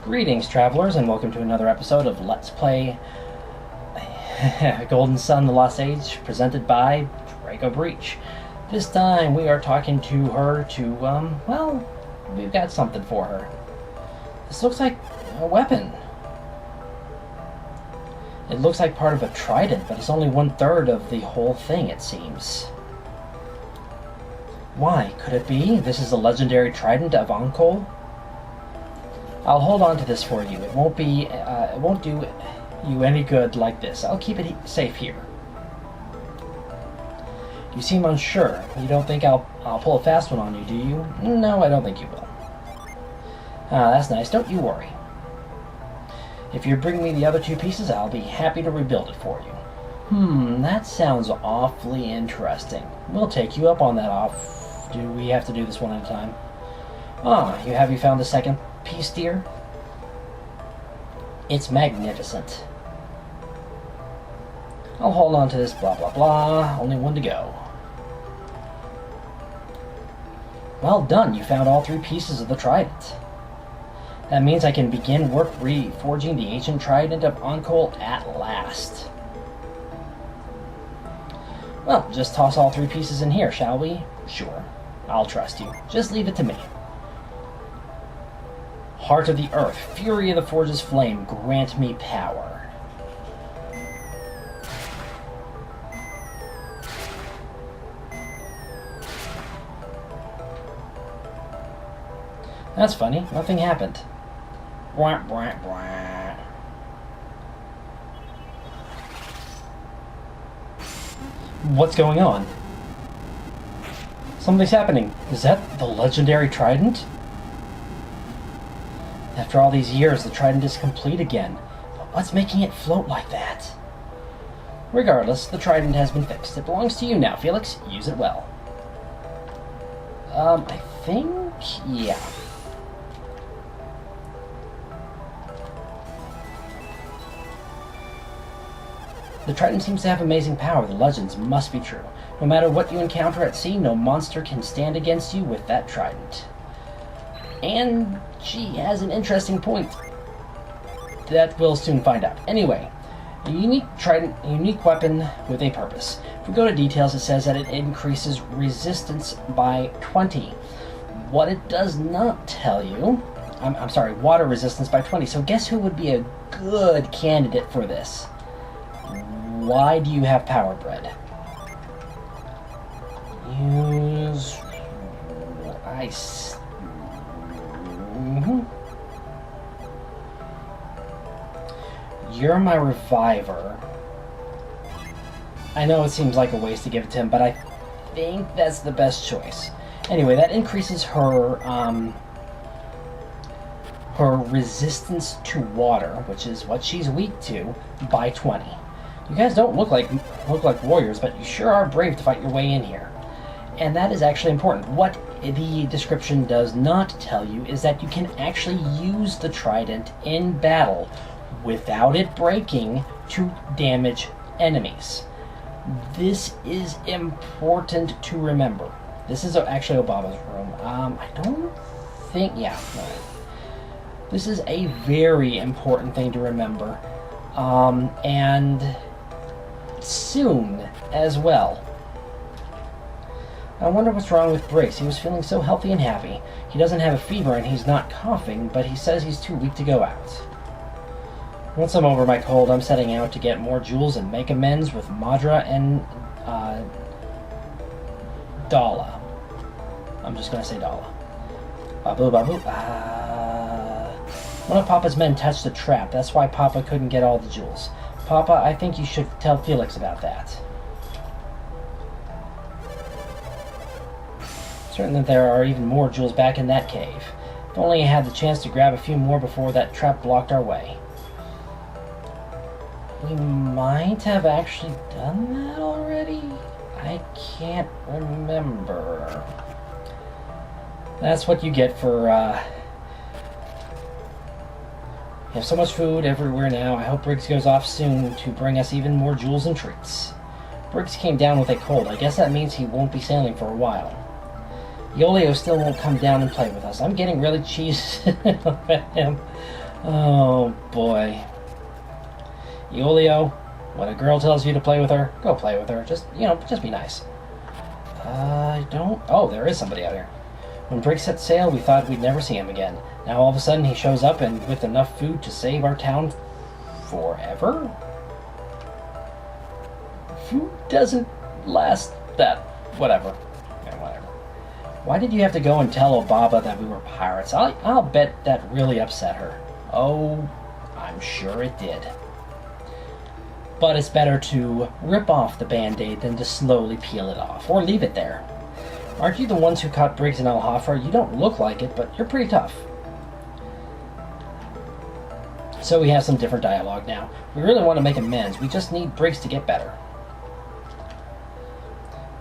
Greetings, travelers, and welcome to another episode of Let's Play Golden Sun: The Lost Age, presented by Draco Breach. This time we are talking to her to, well, we've got something for her. This looks like a weapon. It looks like part of a trident, but it's only 1/3 of the whole thing, it seems. Why, could it be? This is a legendary trident of Onkol? I'll hold on to this for you. It won't do you any good like this. I'll keep it safe here. You seem unsure. You don't think I'll pull a fast one on you, do you? No, I don't think you will. That's nice. Don't you worry. If you bring me the other 2 pieces, I'll be happy to rebuild it for you. That sounds awfully interesting. We'll take you up on that. Do we have to do this one at a time? Have you found the second piece, dear? It's magnificent. I'll hold on to this, blah blah blah. Only one to go. Well done, you found all 3 pieces of the trident. That means I can begin work reforging the ancient trident of Onkol at last. Well, just toss all 3 pieces in here, shall we? Sure. I'll trust you. Just leave it to me. Heart of the Earth, Fury of the Forge's Flame, grant me power. That's funny. Nothing happened. Bwah, bwah, bwah. What's going on? Something's happening. Is that the legendary trident? After all these years, the trident is complete again. But what's making it float like that? Regardless, the trident has been fixed. It belongs to you now, Felix. Use it well. I think... yeah. The trident seems to have amazing power. The legends must be true. No matter what you encounter at sea, no monster can stand against you with that trident. And she has an interesting point that we'll soon find out. Anyway, a unique trident, a unique weapon with a purpose. If we go to details, it says that it increases resistance by 20. What it does not tell you, I'm sorry, water resistance by 20. So guess who would be a good candidate for this? Why do you have power bread? Use ice. You're my reviver. I know it seems like a waste to give it to him, but I think that's the best choice. Anyway, that increases her her resistance to water, which is what she's weak to, by 20. You guys don't look like warriors, but you sure are brave to fight your way in here. And that is actually important. What the description does not tell you is that you can actually use the trident in battle without it breaking to damage enemies. This is important to remember. This is actually Obaba's room. I don't think... yeah. This is a very important thing to remember. And soon as well. I wonder what's wrong with Briggs. He was feeling so healthy and happy. He doesn't have a fever and he's not coughing, but he says he's too weak to go out. Once I'm over my cold, I'm setting out to get more jewels and make amends with Madra and Dala. I'm just going to say Dala. Babu, babu. One of Papa's men touched the trap. That's why Papa couldn't get all the jewels. Papa, I think you should tell Felix about that. Certain that there are even more jewels back in that cave. If only I had the chance to grab a few more before that trap blocked our way. We might have actually done that already? I can't remember. That's what you get for, We have so much food everywhere now. I hope Briggs goes off soon to bring us even more jewels and treats. Briggs came down with a cold. I guess that means he won't be sailing for a while. Yolio still won't come down and play with us. I'm getting really cheesed at him. Oh, boy. Julio, when a girl tells you to play with her, go play with her. Just, just be nice. I don't... Oh, there is somebody out here. When Briggs set sail, we thought we'd never see him again. Now all of a sudden he shows up and with enough food to save our town forever? Food doesn't last that... Whatever. Yeah, whatever. Why did you have to go and tell Obaba that we were pirates? I'll bet that really upset her. Oh, I'm sure it did. But it's better to rip off the Band-Aid than to slowly peel it off, or leave it there. Aren't you the ones who caught Briggs and Alhafra? You don't look like it, but you're pretty tough. So we have some different dialogue now. We really want to make amends. We just need Briggs to get better.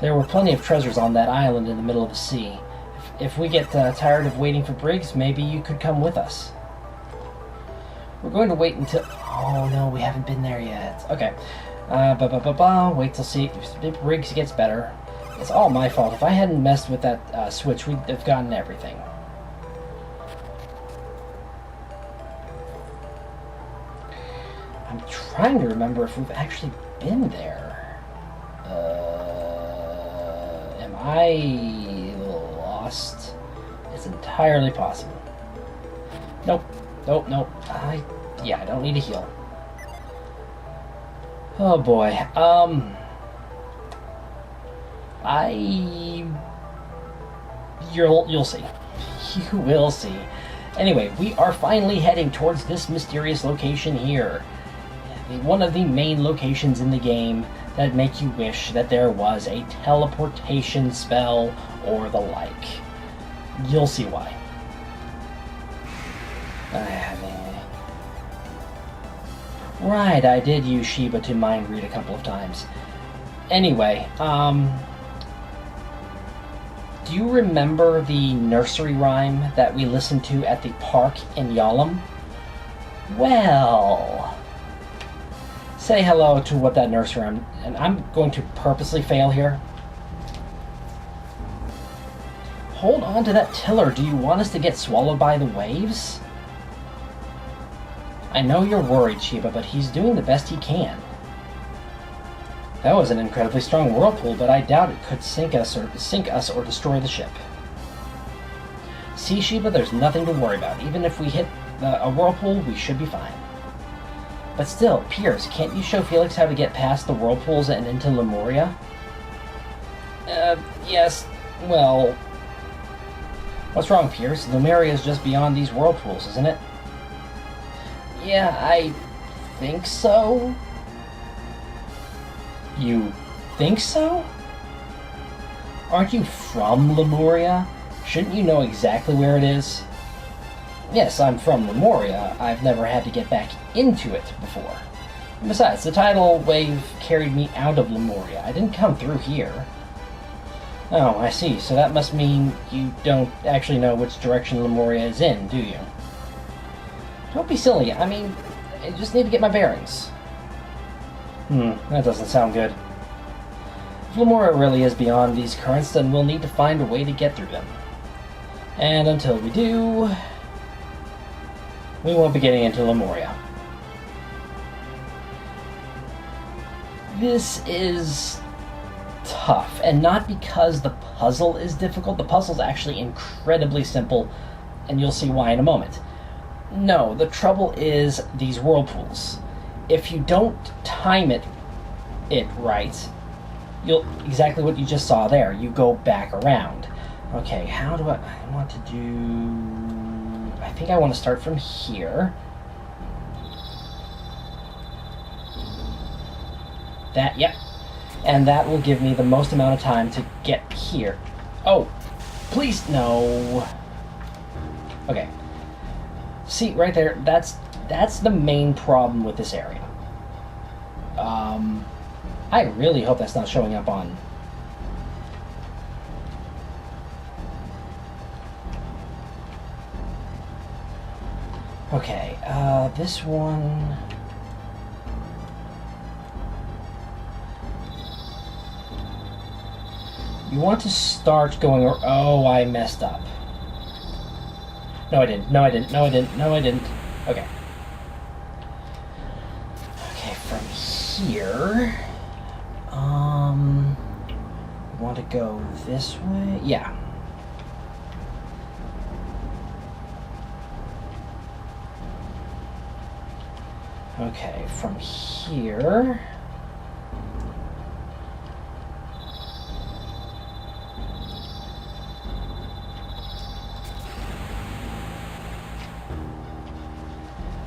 There were plenty of treasures on that island in the middle of the sea. If we get tired of waiting for Briggs, maybe you could come with us. We're going to wait until... Oh, no, we haven't been there yet. Okay. Wait till see if Briggs gets better. It's all my fault. If I hadn't messed with that switch, we'd have gotten everything. I'm trying to remember if we've actually been there. Am I lost? It's entirely possible. Nope. Yeah, I don't need to heal. Oh boy. You'll see. You will see. Anyway, we are finally heading towards this mysterious location here. One of the main locations in the game that make you wish that there was a teleportation spell or the like. You'll see why. Right, I did use Sheba to mind read a couple of times. Anyway, do you remember the nursery rhyme that we listened to at the park in Yalom? Well, say hello to what that nursery rhyme, and I'm going to purposely fail here. Hold on to that tiller. Do you want us to get swallowed by the waves? I know you're worried, Sheba, but he's doing the best he can. That was an incredibly strong whirlpool, but I doubt it could sink us or destroy the ship. See, Sheba, there's nothing to worry about. Even if we hit a whirlpool, we should be fine. But still, Piers, can't you show Felix how to get past the whirlpools and into Lemuria? Yes. Well... What's wrong, Piers? Lemuria is just beyond these whirlpools, isn't it? Yeah, I think so. You think so? Aren't you from Lemuria? Shouldn't you know exactly where it is? Yes, I'm from Lemuria. I've never had to get back into it before. And besides, the tidal wave carried me out of Lemuria. I didn't come through here. Oh, I see. So that must mean you don't actually know which direction Lemuria is in, do you? Don't be silly. I mean, I just need to get my bearings. That doesn't sound good. If Lemuria really is beyond these currents, then we'll need to find a way to get through them. And until we do, we won't be getting into Lemuria. This is tough, and not because the puzzle is difficult. The puzzle's actually incredibly simple, and you'll see why in a moment. No, the trouble is these whirlpools. If you don't time it right, you'll exactly what you just saw there. You go back around. Okay, how do I want to do... I think I want to start from here. That, yep. And that will give me the most amount of time to get here. Oh, please, no. Okay. See, right there, that's the main problem with this area. I really hope that's not showing up on... Okay, this one... You want to start going... Oh, I messed up. No, I didn't. No, I didn't. No, I didn't. No, I didn't. Okay. Okay, from here... want to go this way? Yeah. Okay, from here...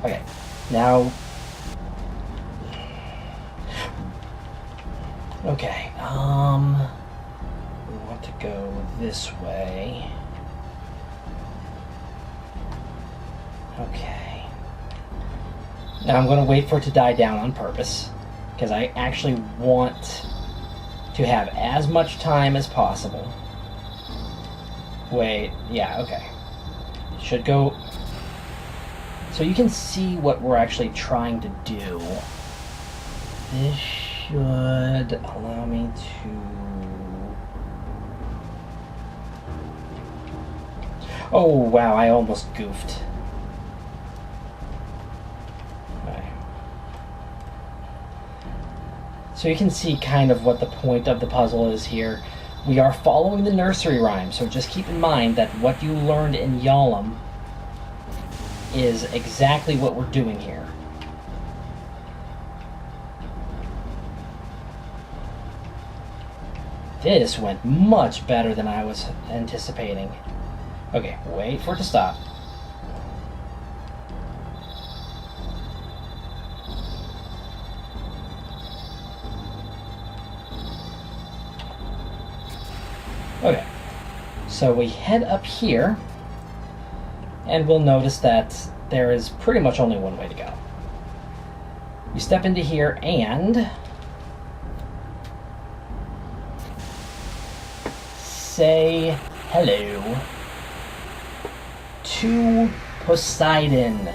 Okay, now... Okay, we want to go this way. Okay. Now I'm going to wait for it to die down on purpose, because I actually want to have as much time as possible. Wait, yeah, okay. Should go... So you can see what we're actually trying to do. This should allow me to... Oh, wow, I almost goofed. Okay. So you can see kind of what the point of the puzzle is here. We are following the nursery rhyme, so just keep in mind that what you learned in Yalom is exactly what we're doing here. This went much better than I was anticipating. Okay, wait for it to stop. Okay, so we head up here, and we'll notice that there is pretty much only one way to go. You step into here and say hello to Poseidon.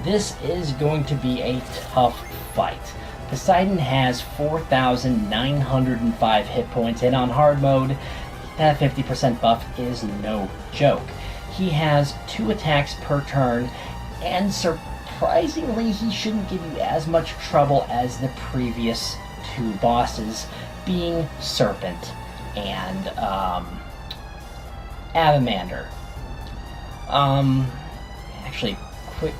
This is going to be a tough fight. Poseidon has 4,905 hit points, and on hard mode, that 50% buff is no joke. He has 2 attacks per turn, and surprisingly, he shouldn't give you as much trouble as the previous 2 bosses, being Serpent and Avamander. Actually, quick,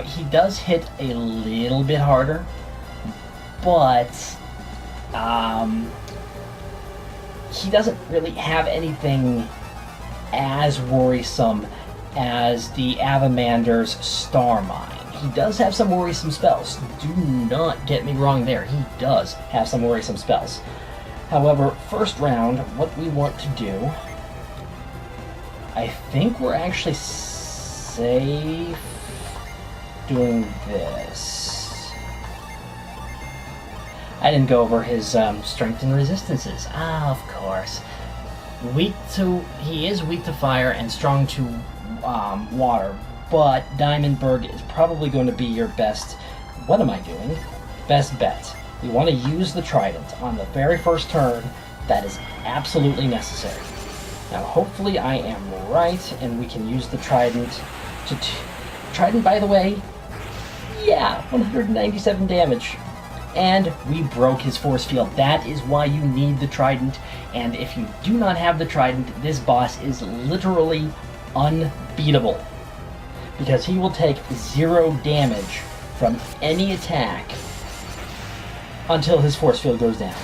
he does hit a little bit harder, but he doesn't really have anything as worrisome as the Avamander's Star Mine. He does have some worrisome spells. Do not get me wrong there. He does have some worrisome spells. However, first round, what we want to do, I think we're actually safe doing this. I didn't go over his strength and resistances. Ah, of course. He is weak to fire and strong to water, but Diamondberg is probably going to be your best, what am I doing? Best bet. We want to use the Trident on the very first turn. That is absolutely necessary. Now, hopefully I am right, and we can use the Trident to... Trident, by the way, yeah, 197 damage. And we broke his force field. That is why you need the Trident, and if you do not have the Trident, this boss is literally unbeatable, because he will take 0 damage from any attack until his force field goes down.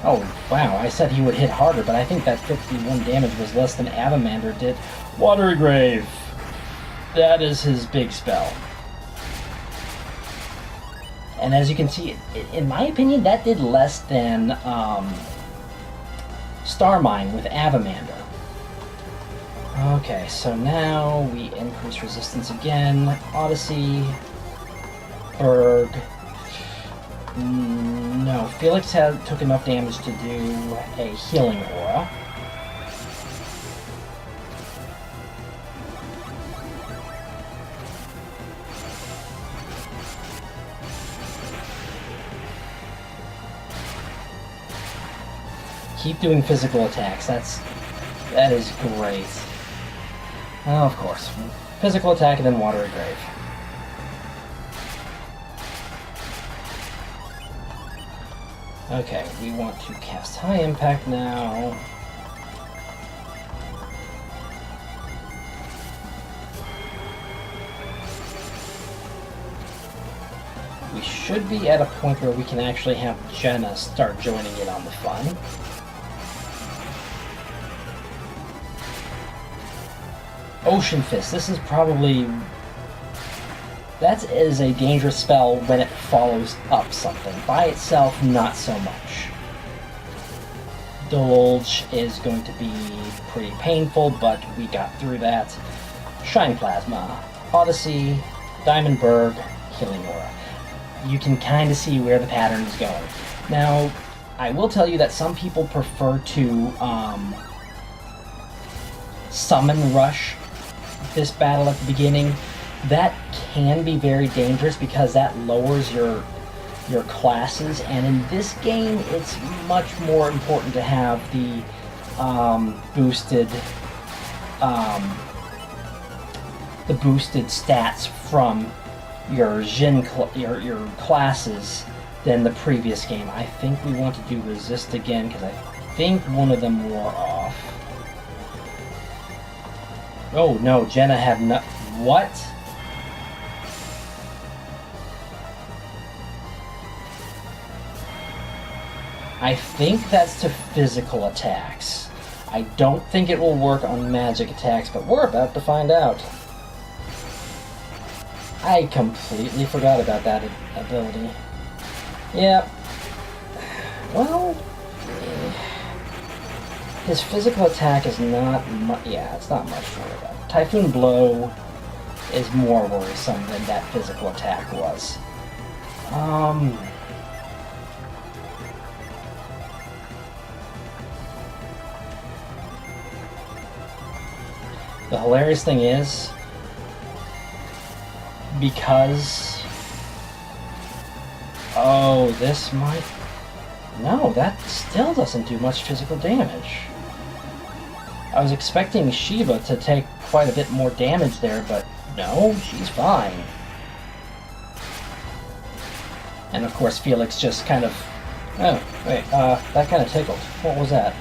Oh, wow, I said he would hit harder, but I think that 51 damage was less than Avamander did. Watery Grave. That is his big spell. And as you can see, in my opinion, that did less than Star Mine with Avamander. Okay, so now we increase resistance again. Odyssey, Berg. No, Felix took enough damage to do a healing aura. Keep doing physical attacks. That is great. Oh, of course. Physical attack and then watery grave. Okay, we want to cast high impact now. We should be at a point where we can actually have Jenna start joining in on the fun. Ocean Fist. This is probably... That is a dangerous spell when it follows up something. By itself, not so much. Divulge is going to be pretty painful, but we got through that. Shine Plasma, Odyssey, Diamondberg, Healing Aura. You can kind of see where the pattern is going. Now, I will tell you that some people prefer to summon rush this battle at the beginning. That can be very dangerous because that lowers your classes, and in this game it's much more important to have the boosted stats from your your classes than the previous game. I think we want to do resist again because I think one of them wore off. Oh no, Jenna had no... What? I think that's to physical attacks. I don't think it will work on magic attacks, but we're about to find out. I completely forgot about that ability. Yep. Well, his physical attack is not much. Yeah, it's not much to worry about. Typhoon Blow is more worrisome than that physical attack was. The hilarious thing is, because... Oh, this might... No, that still doesn't do much physical damage. I was expecting Sheba to take quite a bit more damage there, but no, she's fine. And of course Felix just kind of... Oh, wait, that kind of tickled. What was that?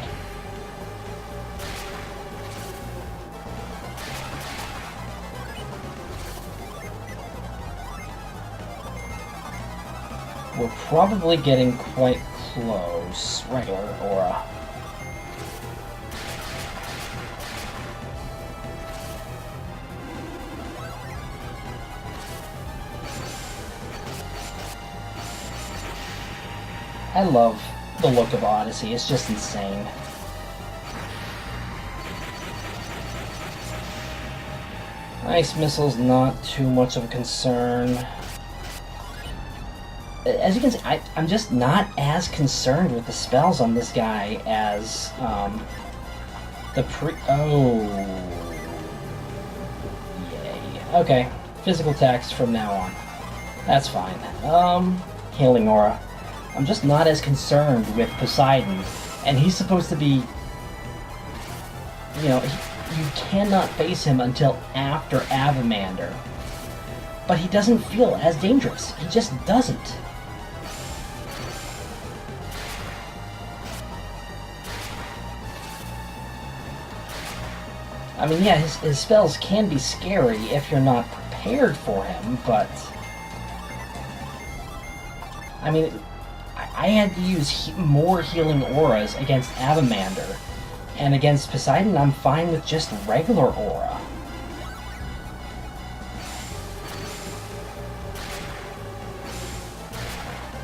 We're probably getting quite close. Regular aura. I love the look of Odyssey. It's just insane. Ice missile's not too much of a concern. As you can see, I'm just not as concerned with the spells on this guy as Oh. Yay. Okay. Physical attacks from now on. That's fine. Healing Aura. I'm just not as concerned with Poseidon. And he's supposed to be... You know, you cannot face him until after Avamander. But he doesn't feel as dangerous. He just doesn't. I mean, yeah, his spells can be scary if you're not prepared for him, but... I mean, I had to use more healing auras against Avamander, and against Poseidon, I'm fine with just regular aura.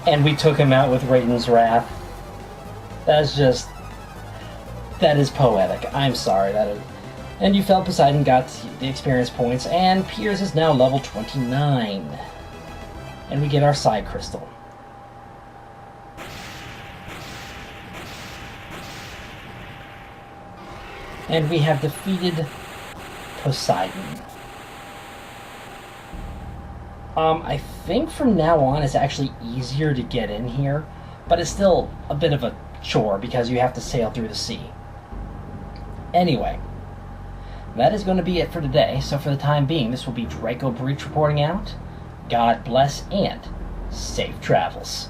And we took him out with Raiden's Wrath. That's just... That is poetic. I'm sorry, that is... And you felt Poseidon got the experience points, and Piers is now level 29. And we get our Psi Crystal. And we have defeated Poseidon. I think from now on it's actually easier to get in here, but it's still a bit of a chore because you have to sail through the sea. Anyway, that is going to be it for today. So for the time being, this will be Draco Breach reporting out. God bless and safe travels.